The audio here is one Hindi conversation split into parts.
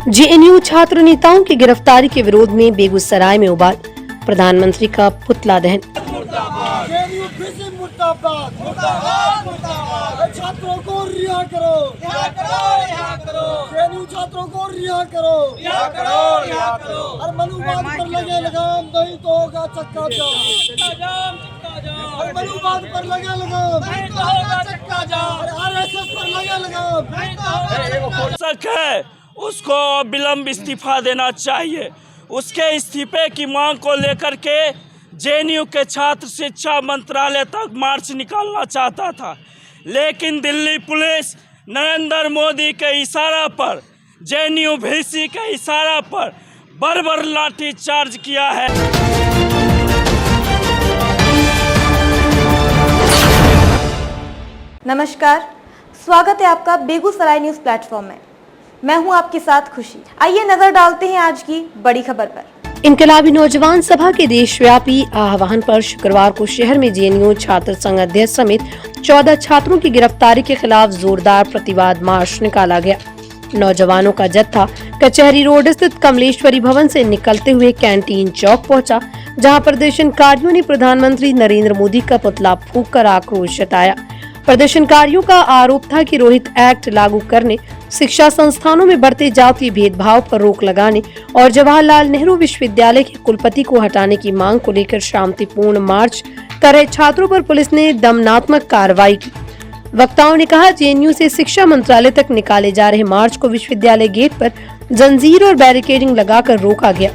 जेएनयू छात्र नेताओं की गिरफ्तारी के विरोध में बेगूसराय में उबाल, प्रधानमंत्री का पुतला दहन। जेएनयू मुर्दाबाद, मुर्दाबाद, मुर्दाबाद। छात्रों को रिहा करो, रिहा करो, रिहा करो। जेएनयू छात्रों को रिहा करो, रिहा करो, रिहा करो। और मनुवाद पर लगे लगाम, नहीं तो होगा चक्का जाम। और मनुवाद पर लगे लगाम, नहीं तो होगा चक्का जाम। आरएसएस पर लगे लगाम, नहीं तो होगा चक्का जाम। उसको विलंब इस्तीफा देना चाहिए। उसके इस्तीफे की मांग को लेकर के जेएनयू के छात्र शिक्षा मंत्रालय तक मार्च निकालना चाहता था, लेकिन दिल्ली पुलिस नरेंद्र मोदी के इशारा पर, जेएनयू वीसी के इशारा पर बर्बर लाठी चार्ज किया है। नमस्कार, स्वागत है आपका बेगूसराय न्यूज प्लेटफॉर्म में। मैं हूं आपके साथ खुशी। आइए नजर डालते हैं आज की बड़ी खबर पर। इनकलाबी नौजवान सभा के देशव्यापी आह्वान पर शुक्रवार को शहर में जेएनयू छात्र संघ अध्यक्ष समेत 14 छात्रों की गिरफ्तारी के खिलाफ जोरदार प्रतिवाद मार्च निकाला गया। नौजवानों का जत्था कचहरी रोड स्थित कमलेश्वरी भवन से निकलते हुए कैंटीन चौक पहुंचा, जहां प्रदर्शनकारियों ने प्रधानमंत्री नरेंद्र मोदी का पुतला फूंककर आक्रोश जताया। प्रदर्शनकारियों का आरोप था कि रोहित एक्ट लागू करने, शिक्षा संस्थानों में बढ़ते जातीय भेदभाव पर रोक लगाने और जवाहरलाल नेहरू विश्वविद्यालय के कुलपति को हटाने की मांग को लेकर शांतिपूर्ण मार्च कर रहे छात्रों पर पुलिस ने दमनात्मक कार्रवाई की। वक्ताओं ने कहा, जेएनयू से शिक्षा मंत्रालय तक निकाले जा रहे मार्च को विश्वविद्यालय गेट पर जंजीर और बैरिकेडिंग लगाकर रोका गया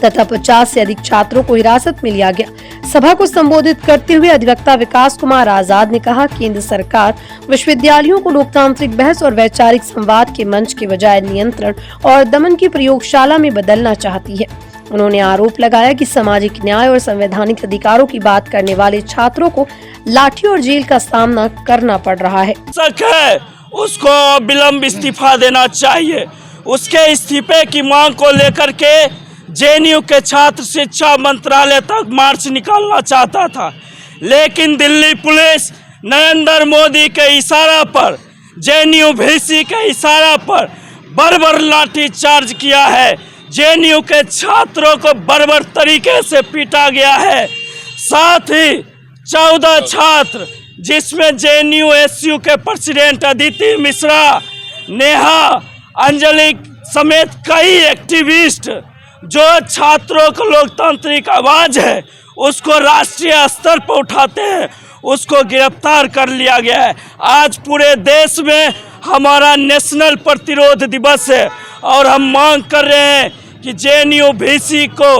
तथा 50 से अधिक छात्रों को हिरासत में लिया गया। सभा को संबोधित करते हुए अधिवक्ता विकास कुमार आजाद ने कहा, केंद्र सरकार विश्वविद्यालयों को लोकतांत्रिक बहस और वैचारिक संवाद के मंच के बजाय नियंत्रण और दमन की प्रयोगशाला में बदलना चाहती है। उन्होंने आरोप लगाया कि सामाजिक न्याय और संवैधानिक अधिकारों की बात करने वाले छात्रों को लाठी और जेल का सामना करना पड़ रहा है। उसको विलंब इस्तीफा देना चाहिए। उसके इस्तीफे की मांग को लेकर के जेएनयू के छात्र शिक्षा मंत्रालय तक मार्च निकालना चाहता था, लेकिन दिल्ली पुलिस नरेंद्र मोदी के इशारा पर, जेएनयू वीसी के इशारा पर बर्बर लाठी चार्ज किया है। जेएनयू के छात्रों को बर्बर तरीके से पीटा गया है। साथ ही 14 छात्र, जिसमें जेएनयू एसयू के प्रेसिडेंट अदिति मिश्रा, नेहा, अंजलि समेत कई एक्टिविस्ट जो छात्रों को लोकतांत्रिक आवाज है उसको राष्ट्रीय स्तर पर उठाते हैं, उसको गिरफ्तार कर लिया गया है। आज पूरे देश में हमारा नेशनल प्रतिरोध दिवस है और हम मांग कर रहे हैं कि जेएनयू वीसी को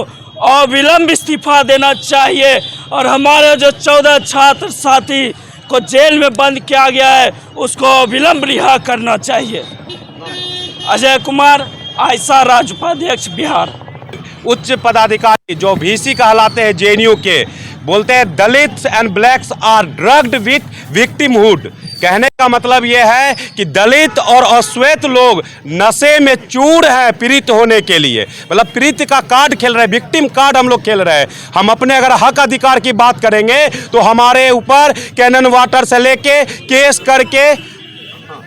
अविलंब इस्तीफा देना चाहिए और हमारे जो 14 छात्र साथी को जेल में बंद किया गया है उसको अविलंब रिहा करना चाहिए। अजय कुमार, आयशा राज्य उपाध्यक्ष, बिहार। उच्च पदाधिकारी जो वीसी कहलाते हैं जेएनयू के, बोलते हैं Dalits and blacks are drugged with victimhood. कहने का मतलब यह है कि दलित और अश्वेत लोग नशे में चूर हैं पीड़ित होने के लिए, मतलब पीड़ित का कार्ड खेल रहे हैं, विक्टिम कार्ड हम लोग खेल रहे हैं। हम अपने अगर हक अधिकार की बात करेंगे तो हमारे ऊपर कैनन वाटर से लेके केस करके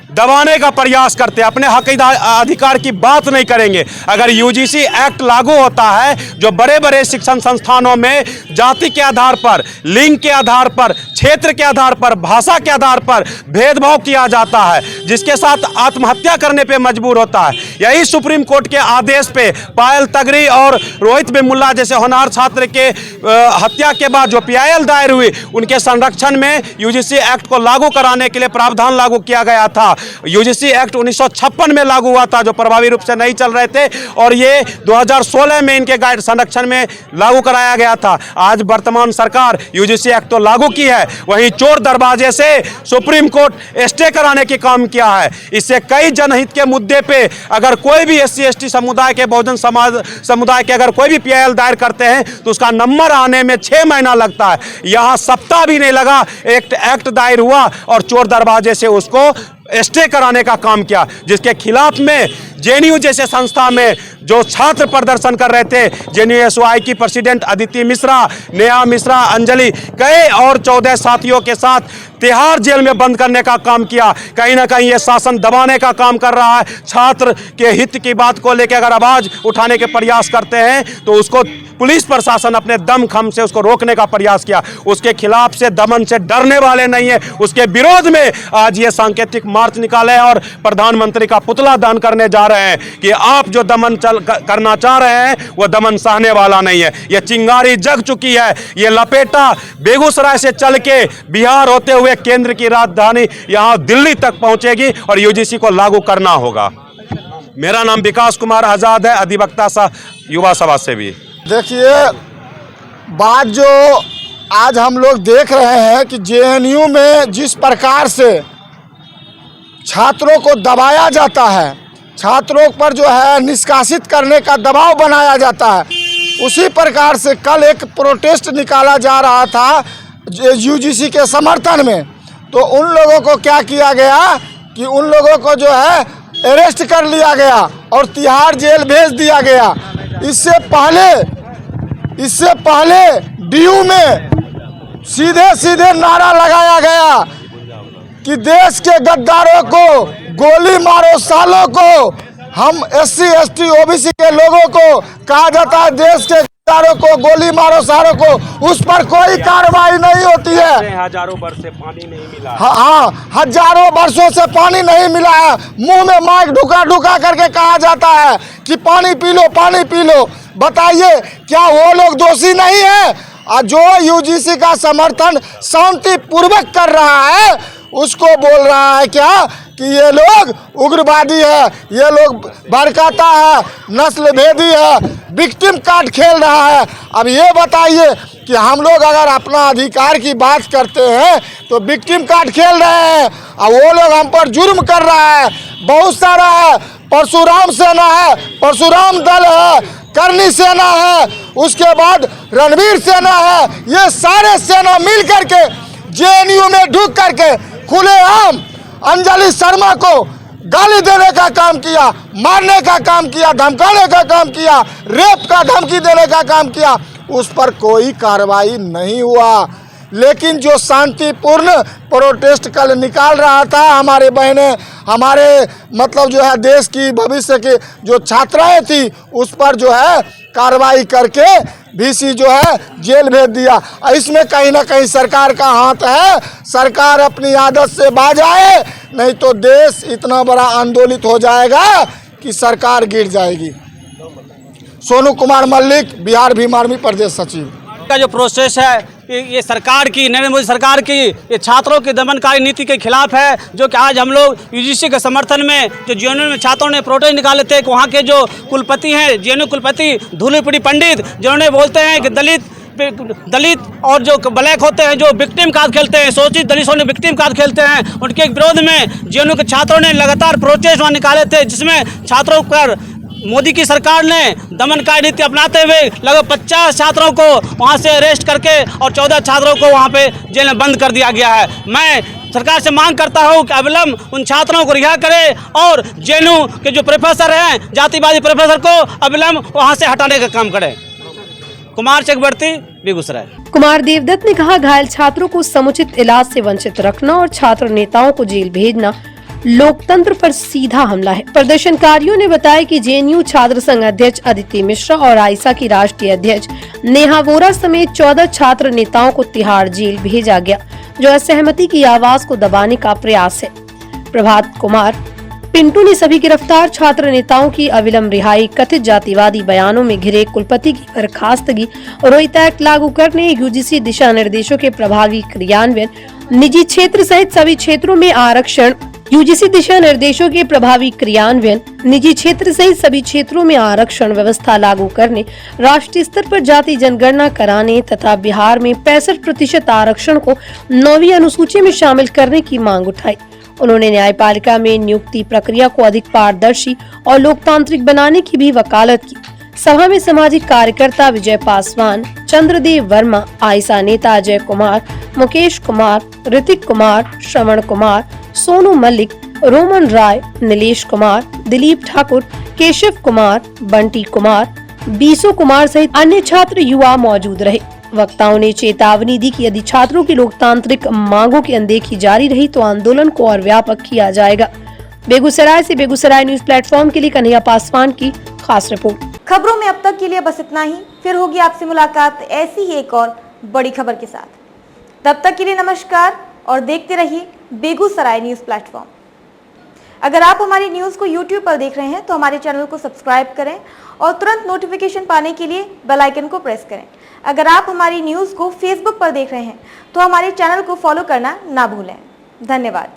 दबाने का प्रयास करते हैं, अपने हक अधिकार की बात नहीं करेंगे। अगर यूजीसी एक्ट लागू होता है, जो बड़े बड़े शिक्षण संस्थानों में जाति के आधार पर, लिंग के आधार पर, क्षेत्र के आधार पर, भाषा के आधार पर भेदभाव किया जाता है, जिसके साथ आत्महत्या करने पे मजबूर होता है। यही सुप्रीम कोर्ट के आदेश पे पायल तगरी और रोहित बेमुल्ला जैसे होनहार छात्र के हत्या के बाद जो पीआईएल दायर हुई, उनके संरक्षण में यूजीसी एक्ट को लागू कराने के लिए प्रावधान लागू किया गया था। यूजीसी एक्ट 1956 में लागू हुआ था, जो प्रभावी रूप से नहीं चल रहे थे, और ये 2016 में इनके गाइड संरक्षण में लागू कराया गया था। आज वर्तमान सरकार यूजीसी एक्ट तो लागू की है, वहीं चोर दरवाजे से सुप्रीम कोर्ट स्टे कराने के काम किया है। इससे कई जनहित के मुद्दे पे अगर कोई भी एससी एसटी समुदाय के, बहुजन समाज समुदाय के अगर कोई भी पीआईएल दायर करते हैं तो उसका नंबर आने में 6 महीना लगता है। यहाँ सप्ताह भी नहीं लगा, एक एक्ट दायर हुआ और चोर दरवाजे से उसको स्टे कराने का काम किया, जिसके खिलाफ में जेएनयू जैसे संस्था में जो छात्र प्रदर्शन कर रहे थे, जेएनयू की प्रेसिडेंट अदिति मिश्रा, नेहा मिश्रा, अंजलि, कई और 14 साथियों के साथ तिहाड़ जेल में बंद करने का काम किया। कहीं ना कहीं ये शासन दबाने का काम कर रहा है। छात्र के हित की बात को लेकर अगर आवाज उठाने के प्रयास करते हैं तो उसको पुलिस प्रशासन अपने दमखम से उसको रोकने का प्रयास किया। उसके खिलाफ से दमन से डरने वाले नहीं है। उसके विरोध में आज ये सांकेतिक मार्च निकाले हैं और प्रधानमंत्री का पुतला दान करने जा रहे हैं कि आप जो दमन करना चाह रहे हैं वो दमन सहने वाला नहीं है। ये चिंगारी जग चुकी है। ये लपेटा बेगूसराय से चल के बिहार होते हुए केंद्र की राजधानी यहां दिल्ली तक पहुंचेगी और यूजीसी को लागू करना होगा। मेरा नाम विकास कुमार आजाद है, अधिवक्ता युवा सभा से भी। देखिए, बात जो आज हम लोग देख रहे हैं कि जेएनयू में जिस प्रकार से छात्रों को दबाया जाता है, छात्रों पर जो है निष्कासित करने का दबाव बनाया जाता है, उसी प्रकार से कल एक प्रोटेस्ट निकाला जा रहा था यूजीसी के समर्थन में। तो उन लोगों को क्या किया गया कि उन लोगों को जो है अरेस्ट कर लिया गया और तिहाड़ जेल भेज दिया गया। इससे पहले डीयू में सीधे नारा लगाया गया कि देश के गद्दारों को गोली मारो सालों को। हम SC ST OBC के लोगों को कहा जाता है देश के गद्दारों को गोली मारो सालों को, उस पर कोई कार्रवाई नहीं होती है। हजारों वर्ष से पानी नहीं मिला। हाँ, हजारों वर्षों से पानी नहीं मिला है। मुंह में माइक ढुका करके कहा जाता है कि पानी पी लो, पानी पी लो। बताइए, क्या वो लोग दोषी नहीं है? और जो यूजीसी का समर्थन शांतिपूर्वक कर रहा है उसको बोल रहा है क्या कि ये लोग उग्रवादी है, ये लोग भड़काता है, नस्ल भेदी है, विक्टिम कार्ड खेल रहा है। अब ये बताइए कि हम लोग अगर अपना अधिकार की बात करते हैं तो विक्टिम कार्ड खेल रहे हैं और वो लोग हम पर जुर्म कर रहा है। बहुत सारा है, परशुराम सेना है, परशुराम दल है, करनी सेना है, उसके बाद रणवीर सेना है। ये सारे सेना मिल करके जेएनयू में ढुक करके खुलेआम अंजलि शर्मा को गाली देने का काम किया, मारने का काम किया, धमकाने का काम किया, रेप का धमकी देने का काम किया। उस पर कोई कार्रवाई नहीं हुआ। लेकिन जो शांतिपूर्ण प्रोटेस्ट कल निकाल रहा था हमारे बहनें, हमारे मतलब जो है देश की भविष्य की जो छात्राएं थी, उस पर जो है कार्रवाई करके VC जो है जेल भेज दिया। इसमें कहीं ना कहीं सरकार का हाथ है। सरकार अपनी आदत से बाज आए, नहीं तो देश इतना बड़ा आंदोलित हो जाएगा कि सरकार गिर जाएगी। सोनू कुमार मल्लिक, बिहार भीम आर्मी प्रदेश सचिव। का जो प्रोसेस है ये सरकार की, नरेंद्र मोदी सरकार की ये छात्रों की दमनकारी नीति के खिलाफ है। जो कि आज हम लोग यूजीसी के समर्थन में जो जेएनयू में छात्रों ने प्रोटेस्ट निकाले थे, वहाँ के जो कुलपति हैं, जेएनयू कुलपति धूलिपड़ी पंडित, जिन्होंने बोलते हैं कि दलित और जो ब्लैक होते हैं, जो विक्टिम कार्ड खेलते हैं, शोषित दलितों ने विक्टिम कार्ड खेलते हैं, उनके विरोध में जेएनयू के छात्रों ने लगातार प्रोटेस्ट वहाँ निकाले थे, जिसमें छात्रों पर मोदी की सरकार ने दमनकारी नीति अपनाते हुए लगभग 50 छात्रों को वहां से अरेस्ट करके और 14 छात्रों को वहां पे जेल में बंद कर दिया गया है। मैं सरकार से मांग करता हूं कि अविलंब उन छात्रों को रिहा करे और जेएनयू के जो प्रोफेसर हैं, जातिवादी प्रोफेसर को अविलंब वहां से हटाने का काम करे। कुमार चक्रवर्ती, बेगूसराय। कुमार देवदत्त ने कहा, घायल छात्रों को समुचित इलाज से वंचित रखना और छात्र नेताओं को जेल भेजना लोकतंत्र पर सीधा हमला है। प्रदर्शनकारियों ने बताया कि जेएनयू छात्र संघ अध्यक्ष अदिति मिश्रा और आइसा की राष्ट्रीय अध्यक्ष नेहा वोरा समेत 14 छात्र नेताओं को तिहाड़ जेल भेजा गया, जो असहमति की आवाज को दबाने का प्रयास है। प्रभात कुमार पिंटू ने सभी गिरफ्तार छात्र नेताओं की अविलंब रिहाई, कथित जातिवादी बयानों में घिरे कुलपति की बर्खास्तगी, रोहित एक्ट लागू करने, यूजीसी दिशा निर्देशों के प्रभावी क्रियान्वयन, निजी क्षेत्र सहित सभी क्षेत्रों में आरक्षण, यूजीसी दिशा निर्देशों के प्रभावी क्रियान्वयन, निजी क्षेत्र सहित सभी क्षेत्रों में आरक्षण व्यवस्था लागू करने, राष्ट्रीय स्तर पर जाति जनगणना कराने तथा बिहार में 65% आरक्षण को 9वीं अनुसूची में शामिल करने की मांग उठाई। उन्होंने न्यायपालिका में नियुक्ति प्रक्रिया को अधिक पारदर्शी और लोकतांत्रिक बनाने की भी वकालत की। सभा में सामाजिक कार्यकर्ता विजय पासवान, चंद्रदेव वर्मा, आइसा नेता अजय कुमार, मुकेश कुमार, ऋतिक कुमार, श्रवण कुमार, सोनू मल्लिक, रोमन राय, नीलेश कुमार, दिलीप ठाकुर, केशव कुमार, बंटी कुमार, बीसो कुमार सहित अन्य छात्र युवा मौजूद रहे। वक्ताओं ने चेतावनी दी कि यदि छात्रों की लोकतांत्रिक मांगों की अनदेखी जारी रही तो आंदोलन को और व्यापक किया जाएगा। बेगूसराय से बेगूसराय न्यूज प्लेटफॉर्म के लिए कन्हैया पासवान की खास रिपोर्ट। खबरों में अब तक के लिए बस इतना ही। फिर होगी आपसे मुलाकात ऐसी ही एक और बड़ी खबर के साथ। तब तक के लिए नमस्कार और देखते रहिए बेगूसराय न्यूज प्लेटफॉर्म। अगर आप हमारी न्यूज़ को YouTube पर देख रहे हैं तो हमारे चैनल को सब्सक्राइब करें और तुरंत नोटिफिकेशन पाने के लिए बेल आइकन को प्रेस करें। अगर आप हमारी न्यूज़ को Facebook पर देख रहे हैं तो हमारे चैनल को फॉलो करना ना भूलें। धन्यवाद।